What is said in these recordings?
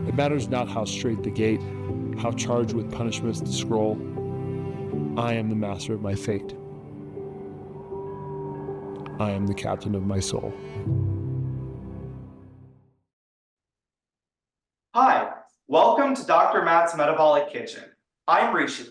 It matters not how straight the gate, how charged with punishments the scroll. I am the master of my fate. I am the captain of my soul. Hi, welcome to Dr. Matt's Metabolic Kitchen. I'm Rishi.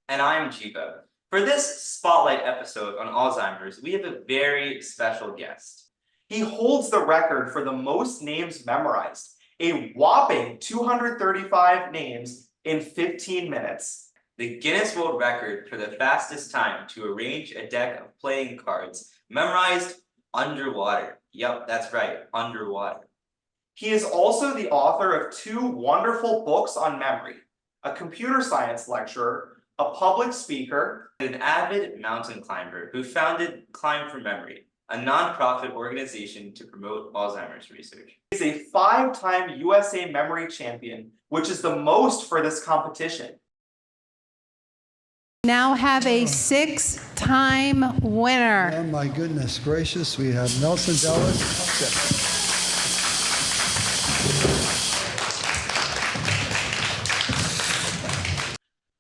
And I'm Jiva. For this spotlight episode on Alzheimer's, we have a very special guest. He holds the record for the most names memorized, a whopping 235 names in 15 minutes. The Guinness World Record for the fastest time to arrange a deck of playing cards memorized underwater. Yep, that's right, underwater. He is also the author of 2 wonderful books on memory, a computer science lecturer, a public speaker, and an avid mountain climber who founded Climb for Memory, a nonprofit organization to promote Alzheimer's research. He's a 5-time USA Memory Champion, which is the most for this competition. Now have a 6-time winner. Oh my goodness gracious, we have Nelson Dellis.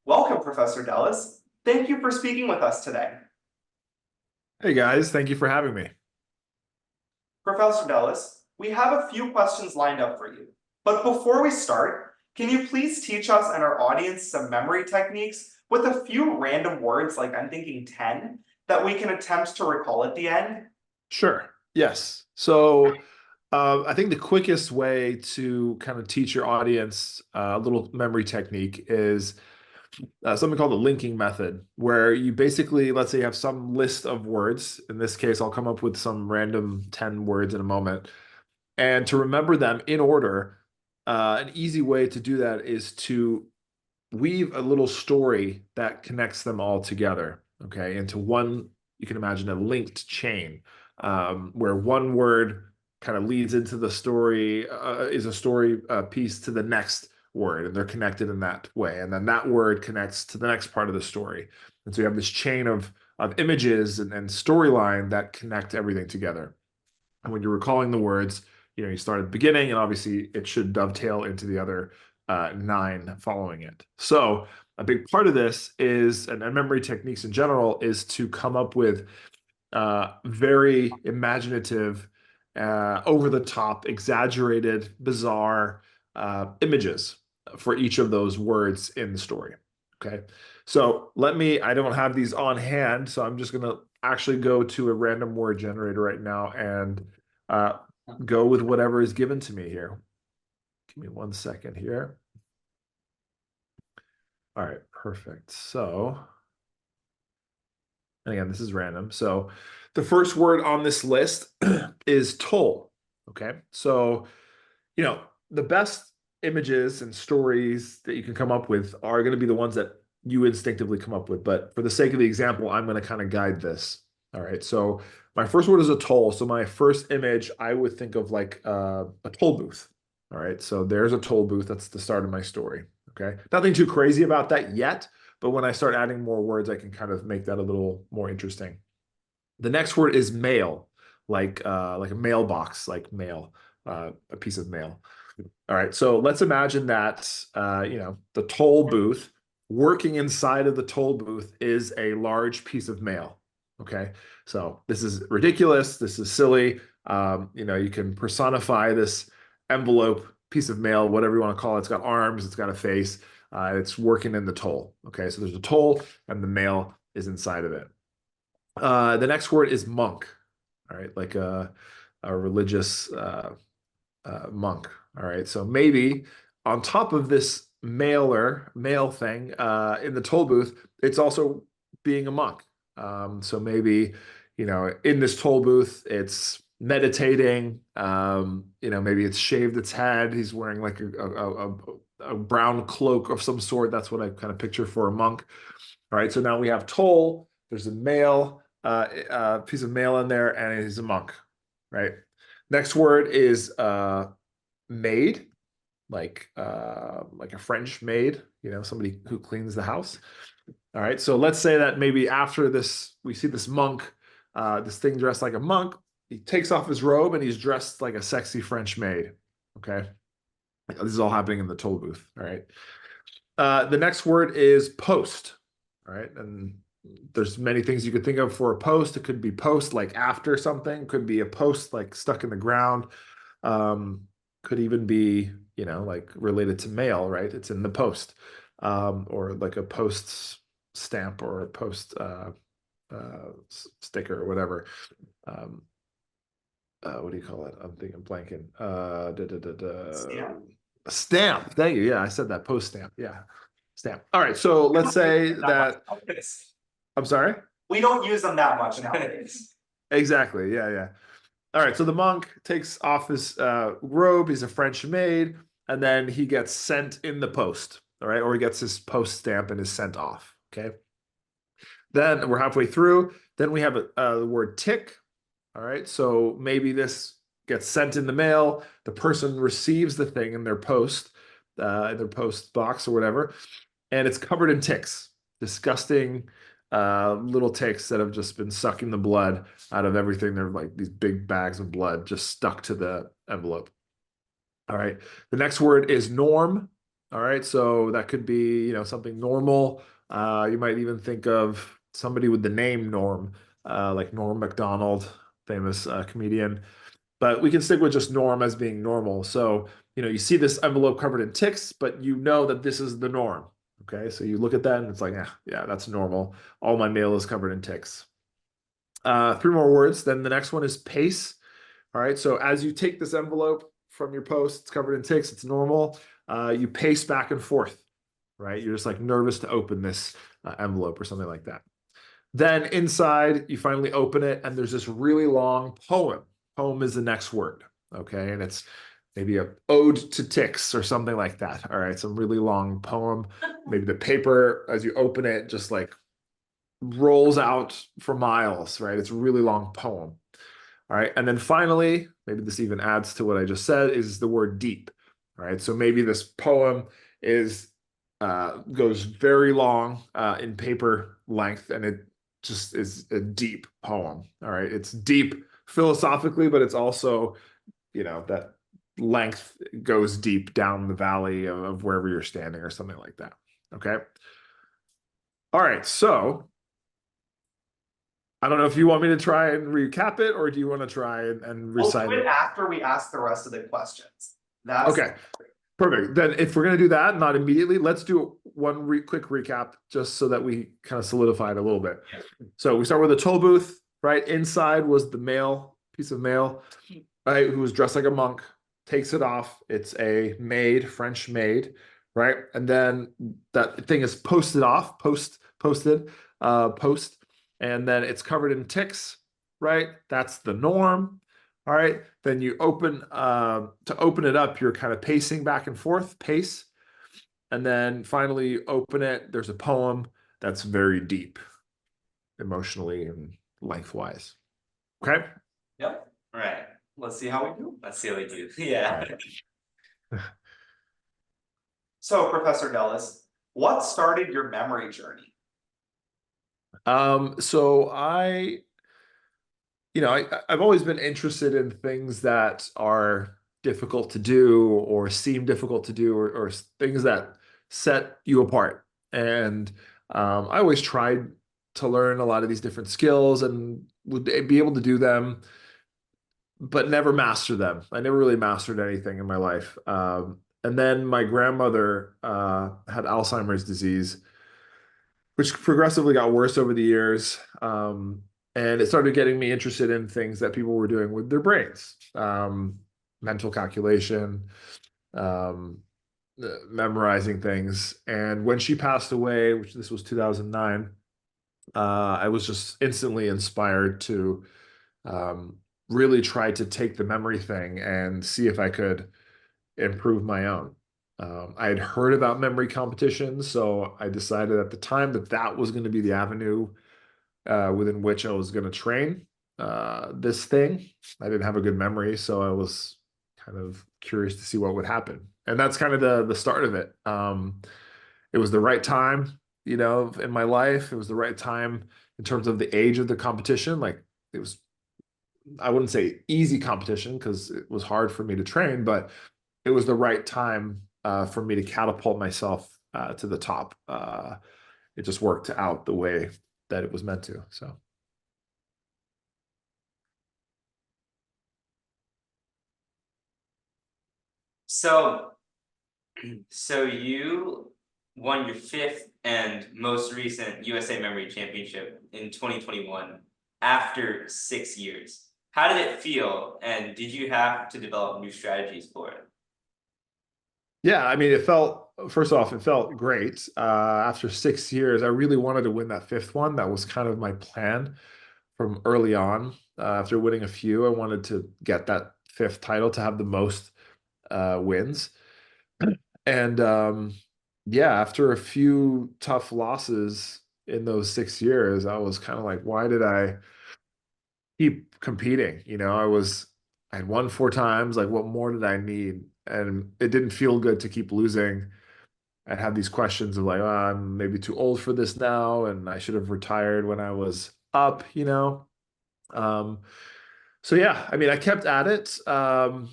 Welcome, Professor Dellis. Thank you for speaking with us today. Hey guys, thank you for having me. Professor Dellis, we have a few questions lined up for you. But before we start, can you please teach us and our audience some memory techniques with a few random words, like I'm thinking 10, that we can attempt to recall at the end? Sure, yes. So I think the quickest way to kind of teach your audience a little memory technique is something called the linking method, where you basically, let's say you have some list of words. In this case, I'll come up with some random 10 words in a moment. And to remember them in order, an easy way to do that is to weave a little story that connects them all together, okay, into one, you can imagine a linked chain, where one word kind of leads into the story, is a story piece to the next word, and they're connected in that way. And then that word connects to the next part of the story. And so you have this chain of images and storyline that connect everything together. And when you're recalling the words, you start at the beginning, and obviously it should dovetail into the other 9 following it. So a big part of this is, and memory techniques in general, is to come up with very imaginative, over the top, exaggerated, bizarre images for each of those words in the story. Okay, so I don't have these on hand, so I'm just going to actually go to a random word generator right now and go with whatever is given to me here. Give me 1 second here. All right, perfect. So, and again, this is random. So the first word on this list is toll. Okay, so, the best images and stories that you can come up with are going to be the ones that you instinctively come up with. But for the sake of the example, I'm going to kind of guide this. All right, so my first word is a toll. So my first image, I would think of like a toll booth. All right, so there's a toll booth. That's the start of my story. Okay, nothing too crazy about that yet, but when I start adding more words, I can kind of make that a little more interesting. The next word is mail, like a mailbox, like mail, a piece of mail. All right, so let's imagine that the toll booth, working inside of the toll booth is a large piece of mail. Okay, so this is ridiculous. This is silly. You can personify this envelope, piece of mail, whatever you want to call it. It's got arms, it's got a face. It's working in the toll. Okay, so there's a toll and the mail is inside of it. The next word is monk. All right, like a religious monk. All right, so maybe on top of this mail thing in the toll booth, it's also being a monk. So maybe, in this toll booth, it's meditating. Maybe it's shaved its head. He's wearing like a brown cloak of some sort. That's what I kind of picture for a monk. All right, so now we have toll. There's a mail, piece of mail in there, and he's a monk. Right. Next word is maid, like a French maid, somebody who cleans the house. All right, so let's say that maybe after this, we see this monk, this thing dressed like a monk. He takes off his robe and he's dressed like a sexy French maid. Okay, This is all happening in the toll booth. All right. The next word is post. All right. And there's many things you could think of for a post. It could be post like after something, could be a post like stuck in the ground. Could even be, like related to mail, right? It's in the post. Or like a post stamp or a post sticker or whatever. What do you call it? I'm thinking blanking. Stamp? A stamp. Thank you. Yeah, I said that. Post stamp. Yeah. Stamp. All right. So let's say that I'm sorry. We don't use them that much nowadays. Exactly. Yeah, yeah. All right. So the monk takes off his robe. He's a French maid, and then he gets sent in the post. All right, or he gets his post stamp and is sent off. Okay. Then we're halfway through. Then we have the word tick. All right. So maybe this gets sent in the mail. The person receives the thing in their post box or whatever, and it's covered in ticks. Disgusting little ticks that have just been sucking the blood out of everything. They're like these big bags of blood just stuck to the envelope. All right. The next word is norm. All right. So that could be, something normal. You might even think of somebody with the name Norm, like Norm Macdonald, famous comedian. But we can stick with just norm as being normal. So, you see this envelope covered in ticks, but you know that this is the norm. Okay. So you look at that and it's like, yeah, that's normal. All my mail is covered in ticks. Three more words. Then the next one is pace. All right. So as you take this envelope from your post, it's covered in ticks. It's normal. You pace back and forth, right? You're just like nervous to open this envelope or something like that. Then inside, you finally open it, and there's this really long poem. Poem is the next word, okay? And it's maybe a ode to ticks or something like that. All right, some really long poem. Maybe the paper, as you open it, just like rolls out for miles, right? It's a really long poem. All right, and then finally, maybe this even adds to what I just said, is the word deep. All right, so maybe this poem is goes very long in paper length, and it just is a deep poem. All right, it's deep philosophically, but it's also, that length goes deep down the valley of wherever you're standing or something like that. Okay. All right, so I don't know if you want me to try and recap it, or do you want to try and recite We'll do it? it after we ask the rest of the questions. That's Okay, perfect. Then if we're going to do that, not immediately, let's do one quick recap just so that we kind of solidify it a little bit. So we start with the toll booth, right? Inside was the piece of mail, right? Who was dressed like a monk, takes it off. It's a maid, French maid, right? And then that thing is posted, and then it's covered in ticks, right? That's the norm. All right. Then you to open it up, you're kind of pacing back and forth, pace. And then finally you open it. There's a poem that's very deep emotionally and lengthwise. Okay. Yep. All right. Let's see how we do. Let's see how we do. Yeah. So, Professor Dellis, what started your memory journey? So I've always been interested in things that are difficult to do or seem difficult to do or things that set you apart. And I always tried to learn a lot of these different skills and would be able to do them, but never master them. I never really mastered anything in my life. And then my grandmother had Alzheimer's disease, which progressively got worse over the years. And it started getting me interested in things that people were doing with their brains, mental calculation, memorizing things. And when she passed away, which this was 2009, I was just instantly inspired to really try to take the memory thing and see if I could improve my own. I had heard about memory competitions, so I decided at the time that was going to be the avenue within which I was going to train this thing. I didn't have a good memory, so I was kind of curious to see what would happen. And that's kind of the start of it. It was the right time, in my life. It was the right time in terms of the age of the competition. Like it was, I wouldn't say easy competition because it was hard for me to train, but it was the right time for me to catapult myself to the top. It just worked out the way that it was meant to. So. So, so you won your fifth and most recent USA Memory Championship in 2021 after 6 years. How did it feel, and did you have to develop new strategies for it? Yeah, I mean, first off, it felt great. After 6 years, I really wanted to win that fifth one. That was kind of my plan from early on. After winning a few, I wanted to get that fifth title to have the most wins. And yeah, after a few tough losses in those 6 years, I was kind of like, why did I keep competing? I had won four times. Like, what more did I need? And it didn't feel good to keep losing. I had these questions of like, oh, I'm maybe too old for this now, and I should have retired when I was up. Um, so yeah, I mean, I kept at it. I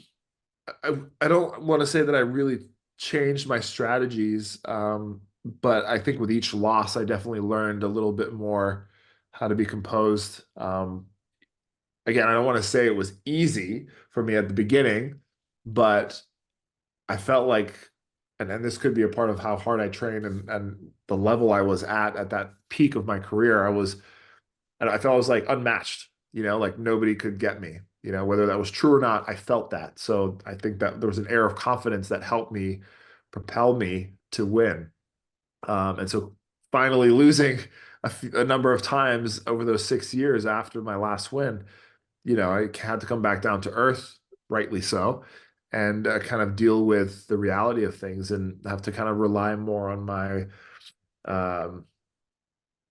don't want to say that I really changed my strategies, but I think with each loss, I definitely learned a little bit more how to be composed. Again, I don't want to say it was easy for me at the beginning, but I felt like, and then this could be a part of how hard I trained and the level I was at that peak of my career. And I felt I was like unmatched, like nobody could get me, whether that was true or not, I felt that. So I think that there was an air of confidence that helped me propel me to win. And so finally losing a number of times over those 6 years after my last win, I had to come back down to earth, rightly so, and kind of deal with the reality of things and have to kind of rely more on um,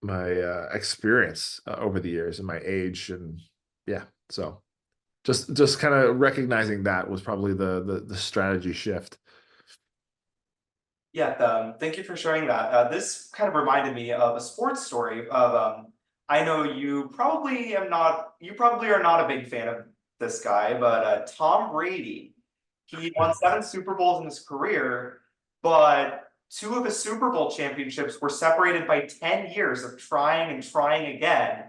my experience over the years and my age, and yeah, so just kind of recognizing that was probably the strategy shift. Yeah, thank you for sharing that. This kind of reminded me of a sports story of I know you probably are not a big fan of this guy, but Tom Brady. He won 7 Super Bowls in his career, but 2 of his Super Bowl championships were separated by 10 years of trying and trying again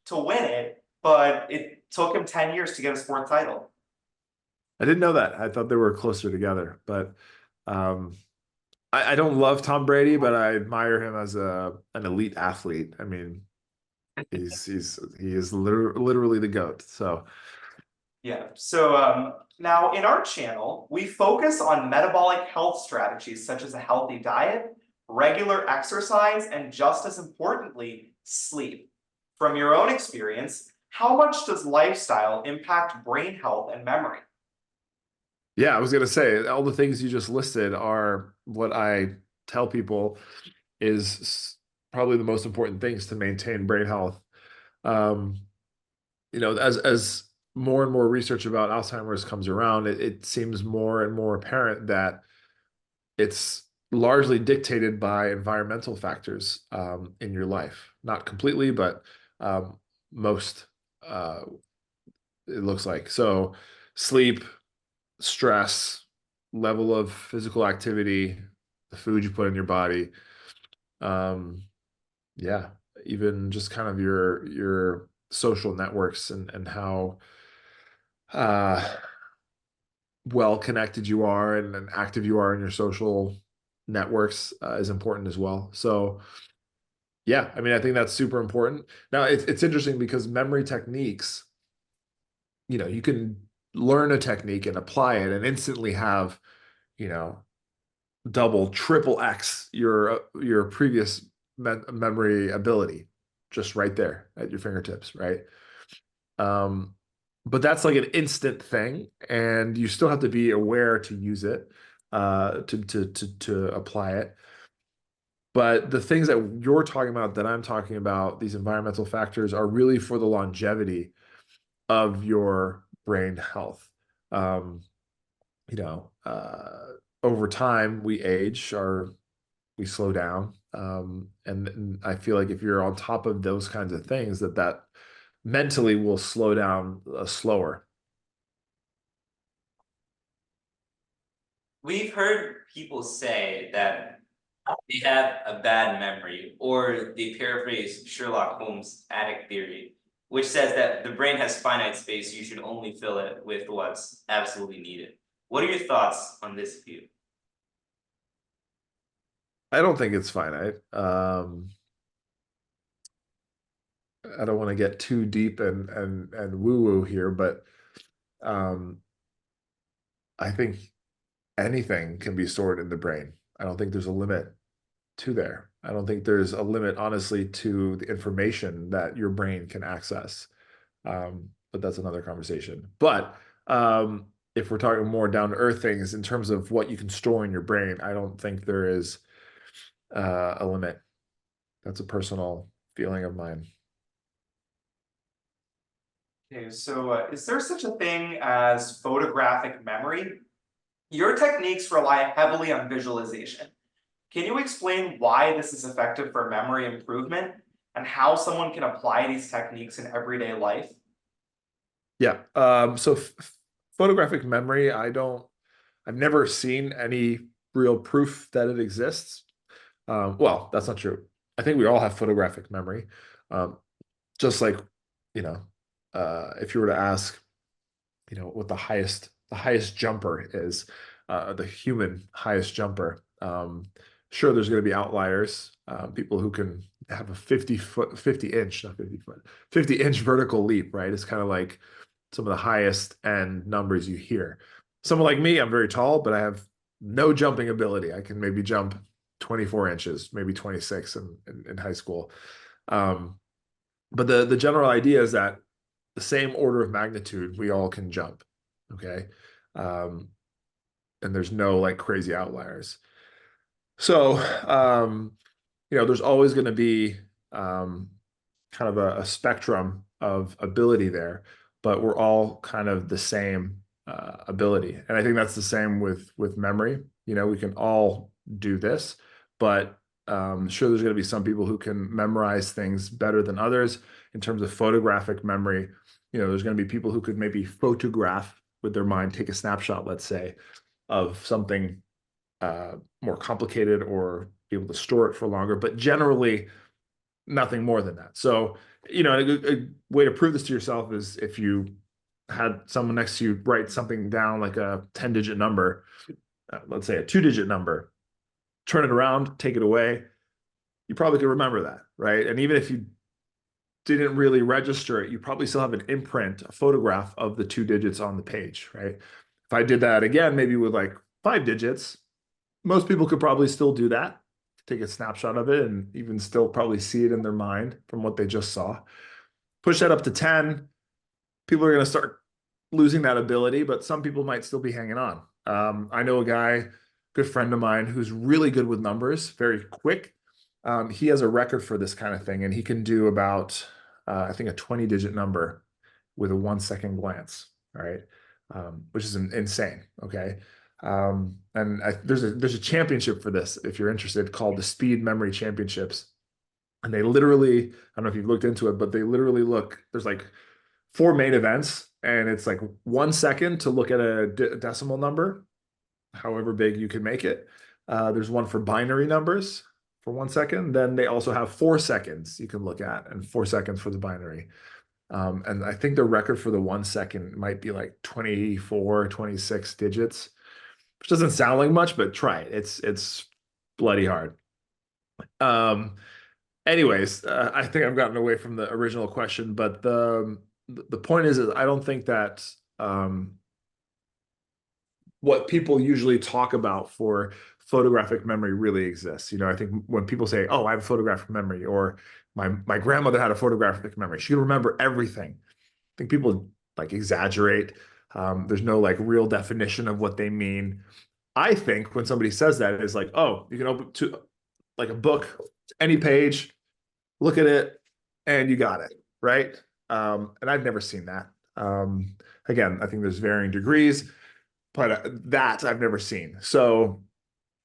to win it, but it took him 10 years to get his fourth title. I didn't know that. I thought they were closer together, but um, I don't love Tom Brady, but I admire him as an elite athlete. I mean, he is literally the GOAT. So Yeah. So now in our channel, we focus on metabolic health strategies such as a healthy diet, regular exercise, and just as importantly, sleep. From your own experience, how much does lifestyle impact brain health and memory? yeah, I was gonna say all the things you just listed are what I tell people is probably the most important things to maintain brain health. Um, as more and more research about Alzheimer's comes around, it seems more and more apparent that it's largely dictated by environmental factors in your life. Not completely, but most, uh, it looks like. So, sleep, stress, level of physical activity, the food you put in your body, um, yeah, even just kind of your social networks and how uh, well connected you are and active you are in your social networks is important as well. So yeah, I mean, I think that's super important. Now it's interesting because memory techniques, you can learn a technique and apply it and instantly have, you know, double, triple X your previous memory ability just right there at your fingertips, right? Um, but that's like an instant thing, and you still have to be aware to use it, to apply it. But the things that you're talking about, that I'm talking about, these environmental factors are really for the longevity of your brain health. Um, you know, over time we age, we slow down, and I feel like if you're on top of those kinds of things, that mentally will slow down slower. we've heard people say that they have a bad memory, or they paraphrase Sherlock Holmes' attic theory, which says that the brain has finite space, you should only fill it with what's absolutely needed. What are your thoughts on this view? I don't think it's finite. I don't want to get too deep and woo-woo here, but um, I think anything can be stored in the brain. I don't think there's a limit to there. I don't think there's a limit, honestly, to the information that your brain can access. But that's another conversation. But if we're talking more down to earth things in terms of what you can store in your brain, I don't think there is a limit. That's a personal feeling of mine. Okay, so is there such a thing as photographic memory? Your techniques rely heavily on visualization. Can you explain why this is effective for memory improvement and how someone can apply these techniques in everyday life? Yeah. So photographic memory, I've never seen any real proof that it exists. Well, that's not true. I think we all have photographic memory. Just like, you know, if you were to ask, what the highest jumper is, the human highest jumper. Sure, there's going to be outliers, people who can have a 50 inch, not 50 foot, 50-inch vertical leap, right? It's kind of like some of the highest end numbers you hear. Someone like me, I'm very tall, but I have no jumping ability. I can maybe jump 24 inches, maybe 26 in high school. Um, but the general idea is that the same order of magnitude, we all can jump. Okay. Um, and there's no like crazy outliers. So, there's always going to be kind of a spectrum of ability there, but we're all kind of the same ability. And I think that's the same with memory. We can all do this, but sure, there's going to be some people who can memorize things better than others. In terms of photographic memory, there's going to be people who could maybe photograph with their mind, take a snapshot, let's say, of something more complicated, or be able to store it for longer, but generally nothing more than that. So, a way to prove this to yourself is if you had someone next to you write something down like a 10-digit number, let's say a 2-digit number, turn it around, take it away, you probably could remember that, right? And even if you didn't really register it, you probably still have an imprint, a photograph of the 2 digits on the page, right? If I did that again, maybe with like 5 digits, most people could probably still do that, take a snapshot of it, and even still probably see it in their mind from what they just saw. Push that up to 10, people are going to start losing that ability, but some people might still be hanging on. I know a guy, good friend of mine, who's really good with numbers, very quick. He has a record for this kind of thing, and he can do about, I think, a 20-digit number with a 1-second glance. All right. Which is insane. Okay. And there's a championship for this, if you're interested, called the Speed Memory Championships. And they literally, I don't know if you've looked into it, but they literally there's like 4 main events, and it's like 1 second to look at a decimal number, however big you can make it. There's one for binary numbers for 1 second. Then they also have 4 seconds you can look at, and 4 seconds for the binary. And I think the record for the 1 second might be like 24, 26 digits, which doesn't sound like much, but try it. It's bloody hard. Anyways, I think I've gotten away from the original question, but the point is I don't think that what people usually talk about for photographic memory really exists. I think when people say, "Oh, I have a photographic memory," or my grandmother had a photographic memory, she could remember everything. I think people like exaggerate. There's no like real definition of what they mean. I think when somebody says that, it's like, oh, you can open to like a book, any page, look at it, and you got it, right? And I've never seen that. Again, I think there's varying degrees, but that I've never seen. So,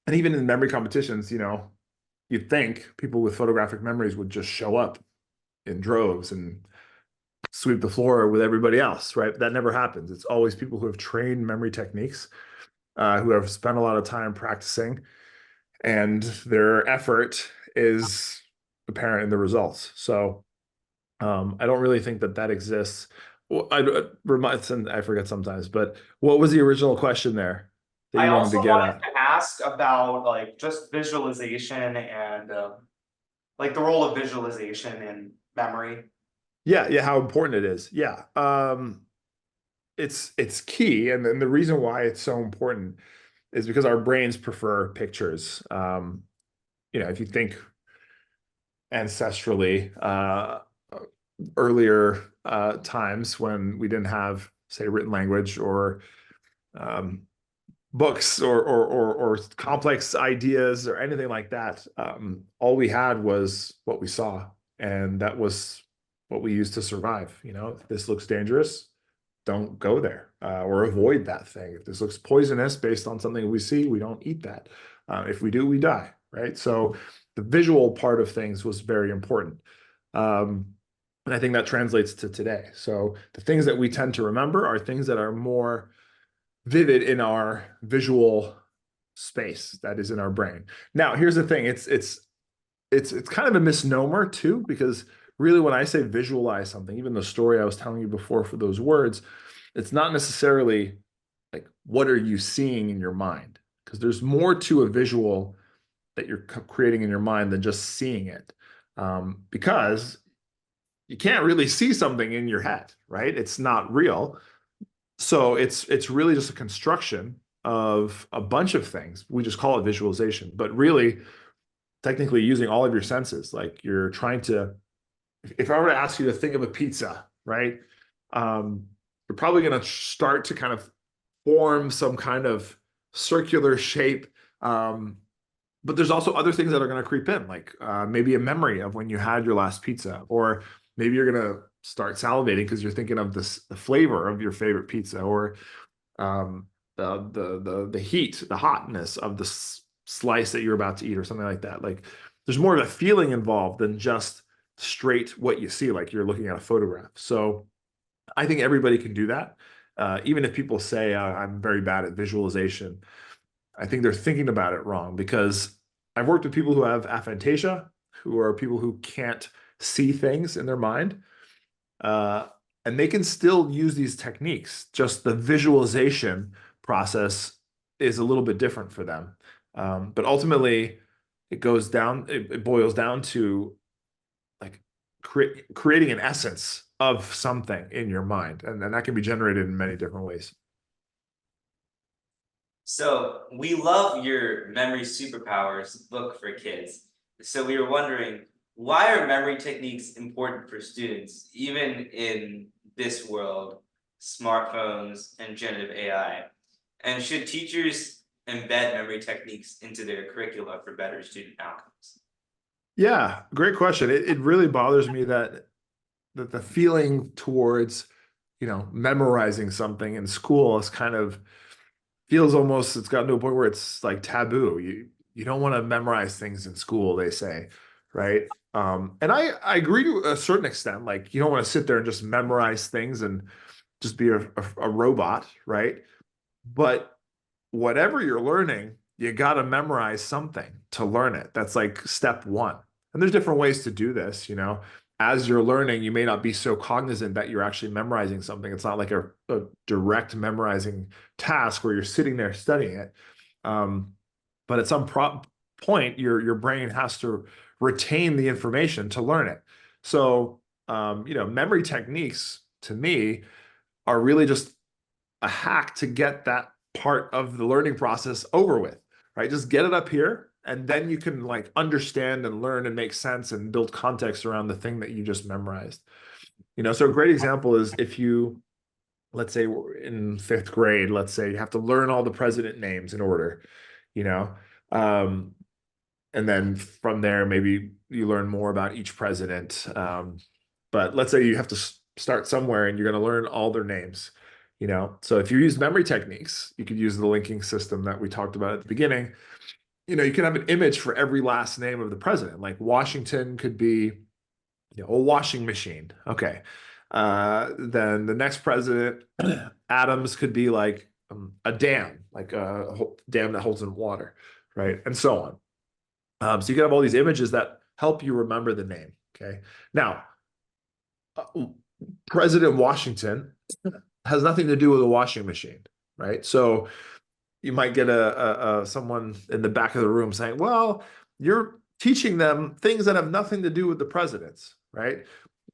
and even in memory competitions, you'd think people with photographic memories would just show up in droves and sweep the floor with everybody else, right? That never happens. It's always people who have trained memory techniques. who have spent a lot of time practicing, and their effort is apparent in the results. So I don't really think that that exists. Well, I forget sometimes, but what was the original question there that I you wanted to also get wanted at? to ask about like just visualization and like the role of visualization in memory. Yeah, yeah, how important it is. Yeah. It's key, and the reason why it's so important is because our brains prefer pictures. If you think ancestrally, earlier times when we didn't have, say, written language or um, books or complex ideas or anything like that. All we had was what we saw, and that was what we used to survive. If this looks dangerous, don't go there, or avoid that thing. If this looks poisonous based on something we see, we don't eat that. If we do, we die, right? So the visual part of things was very important. And I think that translates to today. So the things that we tend to remember are things that are more vivid in our visual space that is in our brain. Now, here's the thing. It's kind of a misnomer too, because really when I say visualize something, even the story I was telling you before for those words, it's not necessarily like what are you seeing in your mind? Because there's more to a visual that you're creating in your mind than just seeing it. Because you can't really see something in your head, right? It's not real. So it's really just a construction of a bunch of things. We just call it visualization, but really technically using all of your senses. Like you're trying to, if I were to ask you to think of a pizza, right? You're probably going to start to kind of form some kind of circular shape. But there's also other things that are going to creep in, like maybe a memory of when you had your last pizza, or maybe you're going to start salivating because you're thinking of the flavor of your favorite pizza, or the heat, the hotness of the slice that you're about to eat, or something like that. Like there's more of a feeling involved than just straight what you see, like you're looking at a photograph. So I think everybody can do that. Even if people say I'm very bad at visualization, I think they're thinking about it wrong, because I've worked with people who have aphantasia, who are people who can't see things in their mind. Uh, and they can still use these techniques. Just the visualization process is a little bit different for them. But ultimately, it boils down to like creating an essence of something in your mind. And that can be generated in many different ways. So we love your memory superpowers book for kids. So we were wondering, why are memory techniques important for students, even in this world, smartphones and generative AI? And should teachers embed memory techniques into their curricula for better student outcomes? Yeah, great question. It really bothers me that the feeling towards, memorizing something in school is kind of feels almost, it's gotten to a point where it's like taboo. You don't want to memorize things in school, they say, right? And I agree to a certain extent. Like you don't want to sit there and just memorize things and just be a robot, right? But whatever you're learning, you got to memorize something to learn it. That's like step one. And there's different ways to do this. As you're learning, you may not be so cognizant that you're actually memorizing something. It's not like a direct memorizing task where you're sitting there studying it. But at some point, your brain has to retain the information to learn it. So, memory techniques to me are really just a hack to get that part of the learning process over with, right? Just get it up here, and then you can like understand and learn and make sense and build context around the thing that you just memorized. So a great example is if you, let's say we're in fifth grade, let's say you have to learn all the president names in order, you know, um, and then from there, maybe you learn more about each president. But let's say you have to start somewhere and you're going to learn all their names. So if you use memory techniques, you could use the linking system that we talked about at the beginning. You can have an image for every last name of the president. Like Washington could be, a washing machine. Okay. Then the next president, Adams, could be like a dam, like a dam that holds in water, right? And so on. So you can have all these images that help you remember the name. Okay. Now, President Washington has nothing to do with a washing machine, right? So you might get a someone in the back of the room saying, "Well, you're teaching them things that have nothing to do with the presidents, right?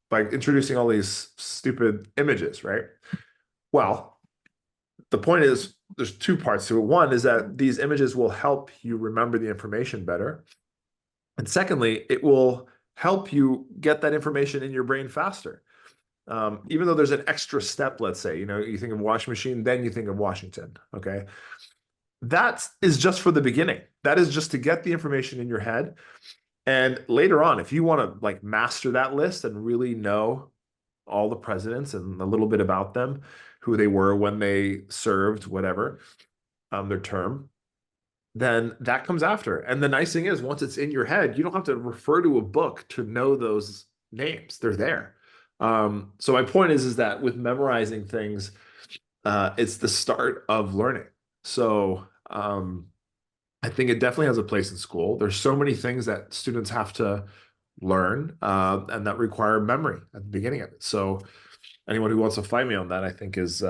By introducing all these stupid images, right?" Well, the point is there's two parts to it. One is that these images will help you remember the information better. And secondly, it will help you get that information in your brain faster. Even though there's an extra step, let's say, you think of washing machine, then you think of Washington. Okay. That is just for the beginning. That is just to get the information in your head. And later on, if you want to like master that list and really know all the presidents and a little bit about them, who they were when they served, whatever, their term, then that comes after. And the nice thing is, once it's in your head, you don't have to refer to a book to know those names. They're there. So my point is that with memorizing things, it's the start of learning. So I think it definitely has a place in school. There's so many things that students have to learn and that require memory at the beginning of it. So anyone who wants to fight me on that, I think is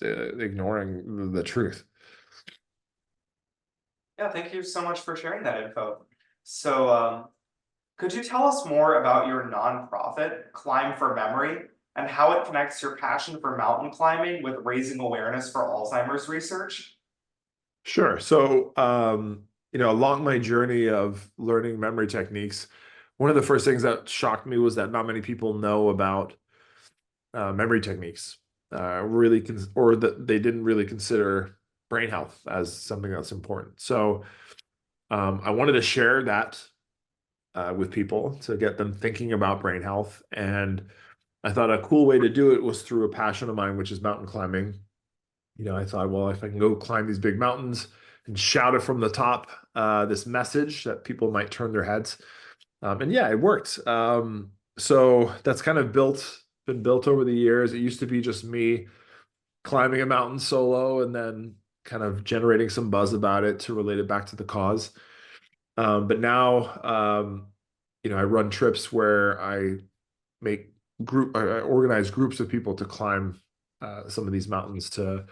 ignoring the truth. Yeah, thank you so much for sharing that info. So, could you tell us more about your nonprofit, Climb for Memory, and how it connects your passion for mountain climbing with raising awareness for Alzheimer's research? Sure. So, along my journey of learning memory techniques, one of the first things that shocked me was that not many people know about memory techniques, or that they didn't really consider brain health as something that's important. So, I wanted to share that with people to get them thinking about brain health. And I thought a cool way to do it was through a passion of mine, which is mountain climbing. I thought, well, if I can go climb these big mountains and shout it from the top, this message that people might turn their heads. And yeah, it worked. So that's kind of been built over the years. It used to be just me climbing a mountain solo and then kind of generating some buzz about it to relate it back to the cause. But now, I run trips where I I organize groups of people to climb some of these mountains, to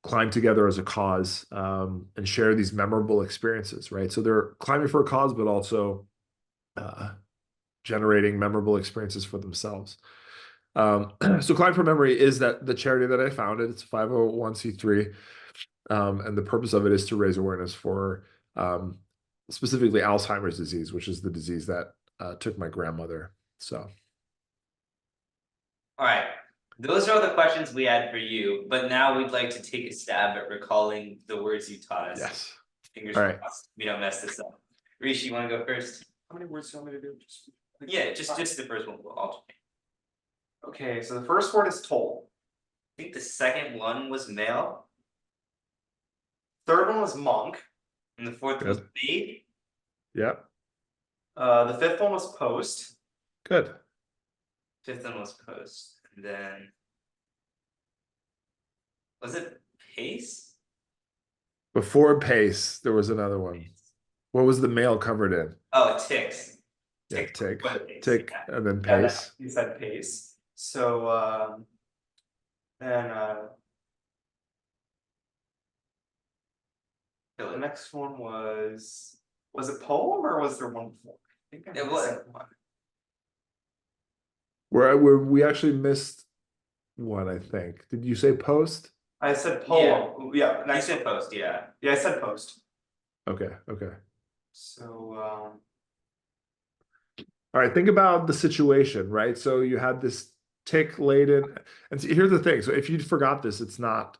climb together as a cause, and share these memorable experiences, right? So they're climbing for a cause, but also generating memorable experiences for themselves. So Climb for Memory is the charity that I founded. It's 501c3. And the purpose of it is to raise awareness for specifically Alzheimer's disease, which is the disease that took my grandmother. So. All right. Those are all the questions we had for you, but now we'd like to take a stab at recalling the words you taught us. Yes. Fingers All right. crossed we don't mess this up. Rishi, you want to go first? How many words do you want me to do? Yeah, just the first one. We'll alternate. Okay, so the first word is toll. I think the second one was male, Third one was monk. and the fourth was Good. maid. Yep. The fifth one was post. Good. Fifth one was post, and then was it pace? Before pace, there was another one. What was the male covered in? Oh, ticks. Yeah, tick, Pace, tick, yeah. and then Yeah, pace. you said pace. So, then Kill the it. next one was it poem or was there one before? I think I It was. missed one. Where we actually missed one, I think. Did you say post? I said poem. Yeah, You next said one. post, yeah. Yeah, I said post. Okay. So, All right, think about the situation, right? So you had this tick laden, and see, here's the thing. So if you forgot this, it's not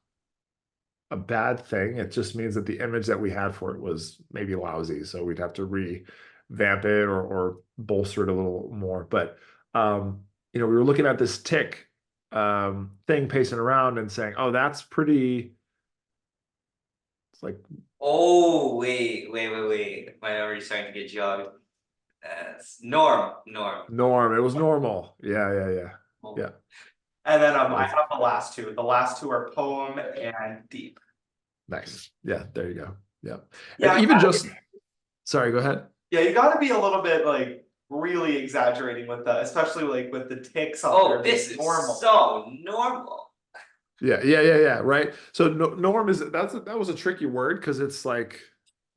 a bad thing. It just means that the image that we had for it was maybe lousy. So we'd have to revamp it or bolster it a little more. But we were looking at this tick thing pacing around and saying, oh, that's pretty. It's like, Oh, wait. My memory's starting to get jogged. That's Norm. Norm. It was normal. Yeah. Oh. Yeah. And then I have the last two. The last two are poem and deep. Nice. Yeah, there you go. Yeah. Yeah, And even just, sorry, go ahead. Yeah, you got to be a little bit like really exaggerating with that, especially like with the ticks up Oh, there being this is normal. so normal. Yeah. Right. So norm is that was a tricky word because it's like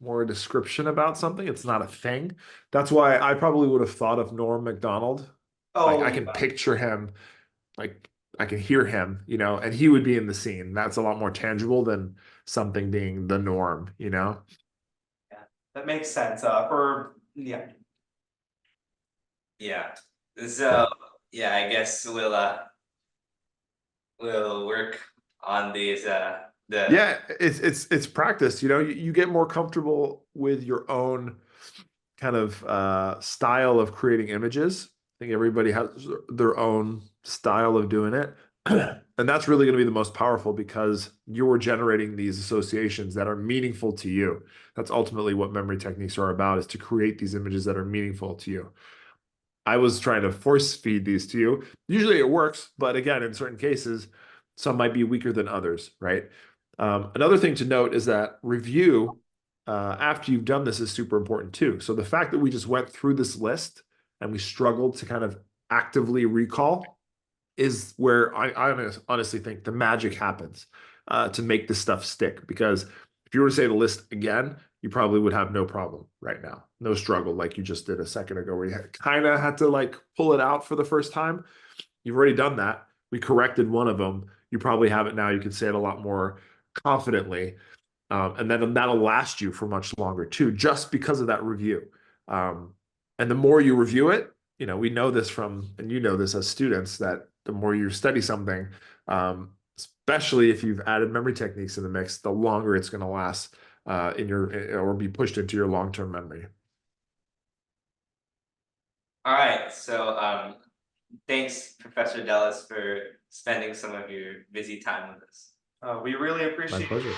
more a description about something. It's not a thing. That's why I probably would have thought of Norm Macdonald. Like Oh, I can picture him, like I can hear him, and he would be in the scene. That's a lot more tangible than something being the norm, yeah, that makes sense. Yeah. Yeah. So yeah, I guess we'll work on these Yeah, it's practice. You get more comfortable with your own kind of style of creating images. I think everybody has their own style of doing it. And that's really going to be the most powerful because you're generating these associations that are meaningful to you. That's ultimately what memory techniques are about, is to create these images that are meaningful to you. I was trying to force feed these to you. Usually it works, but again, in certain cases, some might be weaker than others, right? Another thing to note is that review after you've done this is super important too. So the fact that we just went through this list and we struggled to kind of actively recall is where I honestly think the magic happens to make this stuff stick. Because if you were to say the list again, you probably would have no problem right now, no struggle like you just did a second ago, where you kind of had to like pull it out for the first time. You've already done that. We corrected one of them. You probably have it now. You can say it a lot more confidently. And then that'll last you for much longer too, just because of that review. And the more you review it, we know this from, and you know this as students, that the more you study something, especially if you've added memory techniques in the mix, the longer it's going to last or be pushed into your long-term memory. All right, so thanks, Professor Dellis, for spending some of your busy time with us. We really My appreciate it. pleasure.